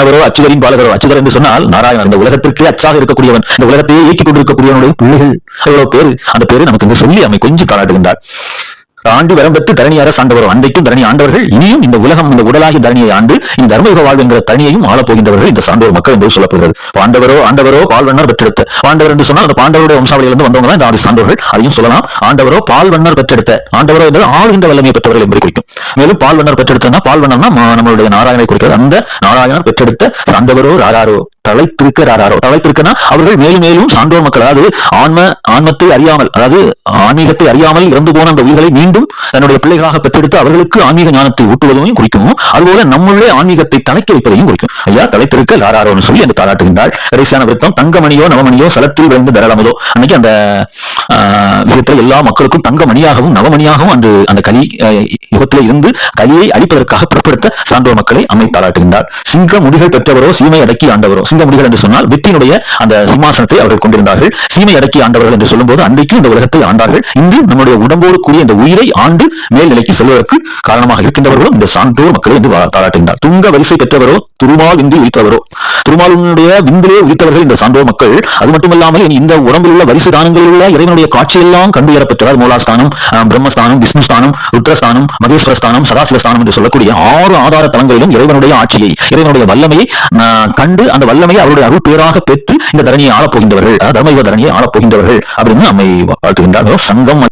பிரணவரோ அச்சுதரின் பாலகரோ. அச்சுதர் என்று சொன்னால் நாராயணன், இந்த உலகத்திற்கு அச்சாக இருக்கக்கூடியவன், இந்த உலகத்தையே இயக்கிக் கொண்டிருக்கக்கூடியவனுடைய பிள்ளைகள். எவ்வளவு பேரு, அந்த பேரு நமக்கு இங்கு சொல்லி அம்மை கொஞ்சம் தாளாட்டுகின்றார். ஆண்டு வரம் பெற்று தரணி அரசு ஆண்டவரும், அன்றைக்கும் தரணி ஆண்டவர்கள், இனியும் இந்த உலகம் இந்த உடலாகி தரணியை ஆண்டு இந்த தர்மயுக வாழ்வு என்கிற தனியையும் ஆளப் போகின்றவர்கள் இந்த சான்றோர் மக்கள் என்று சொல்லப்படுகிறது. ஆண்டவரோ பால்வண்ணர் பெற்றெடுத்த. பாண்டவர் என்று சொன்னால் அந்த பாண்டவருடைய வம்சாவளியிலிருந்து வந்தவங்க தான் இந்த சான்றோர்கள், அதையும் சொல்லலாம். ஆண்டவரோ பால்வண்ணர் பெற்றெடுத்த. ஆண்டவரோ என்பது ஆளுகின்ற வல்லமையை பெற்றவர்கள் என்பதை குறிக்கும். மேலும் பால்வண்ணர் பெற்றெடுத்தனா, பால்வண்ணர்னா நம்மளுடைய நாராயணனை குறிக்கிறது. அந்த நாராயணர் பெற்றெடுத்த சாண்டவரோ ராராரோ, தலைத்திருக்கிறாரோ. தலைத்திருக்கனா அவர்கள் மேலும் மேலும் சான்றோர் மக்கள், அதாவது ஆன்மத்தை அறியாமல், அதாவது ஆன்மீகத்தை அறியாமல் இறந்து போன அந்த உயிர்களை மீண்டும் தன்னுடைய பிள்ளைகளாக பெற்றெடுத்து அவர்களுக்கு ஆன்மீக ஞானத்தை ஊட்டுவதையும் குறிக்கும். அதுபோல நம்முடைய ஆன்மீகத்தை தலைக்க வைப்பதையும் குறிக்கும். ஐயா தலைத்திருக்க லாராரோன்னு சொல்லி அந்த தாளாட்டுகின்றாள். கடைசியான விருத்தம் தங்கமணியோ நவமணியோ சலத்தில் விளைந்து தரலாமதோ. அன்னைக்கு அந்த விஷயத்துல எல்லா மக்களுக்கும் தங்கமணியாகவும் நவமணியாகவும் அந்த கலி யுகத்திலே இருந்து கலியை அழிப்பதற்காக புறப்படுத்த சான்றோர் மக்களை அம்மை தாளாட்டுகின்றார். சிங்க முடிகள் பெற்றவரோ சீமை அடக்கி ஆண்டவரோ. சிங்க முடிகள் என்று சொன்னால் வெற்றியினுடைய அந்த சிம்மாசனத்தை அவர்கள் கொண்டிருந்தார்கள். சீமை அடக்கி ஆண்டவர்கள் என்று சொல்லும் போது அன்றைக்கும் இந்த உலகத்தை ஆண்டார்கள். இன்று நம்முடைய உடம்போடு கூடிய இந்த உயிரை ஆண்டு மேல்நிலைக்கு செல்வதற்கு காரணமாக இருக்கின்றவர்களும் இந்த சான்றோர் மக்களை என்று தாளாட்டுகின்றார். துங்க வரிசை பெற்றவரோ துருமால் விந்தி உயிர்த்தவரோ. திருமாலுடைய விந்திலே உயிர்த்தவர்கள் இந்த சான்றோர் மக்கள். அது மட்டுமல்லாமல் இந்த உடம்பில் உள்ள வரிசை தானங்களில் உள்ள இறைவனுடைய காட்சியெல்லாம் கண்டு ஏறப்பெற்றார். மூலாஸ்தானம், பிரம்மஸ்தானம், விஷ்ணுஸ்தானம், ருத்ரஸ்தானம், மகேஸ்வரஸ்தானம், சதாசிவஸ்தானம் என்று சொல்லக்கூடிய 6 ஆதார தலங்களிலும் இறைவனுடைய ஆட்சியை, இறைவனுடைய வல்லமையை கண்டு அந்த வல்லமையை அவருடைய அருள் பேராக பெற்று இந்த தரணியை ஆளப்போகின்றவர்கள், தர்மயுக தரணியை ஆளப்போகின்றவர்கள் அப்படின்னு நம்மை வாழ்த்துகின்றார். சங்கம்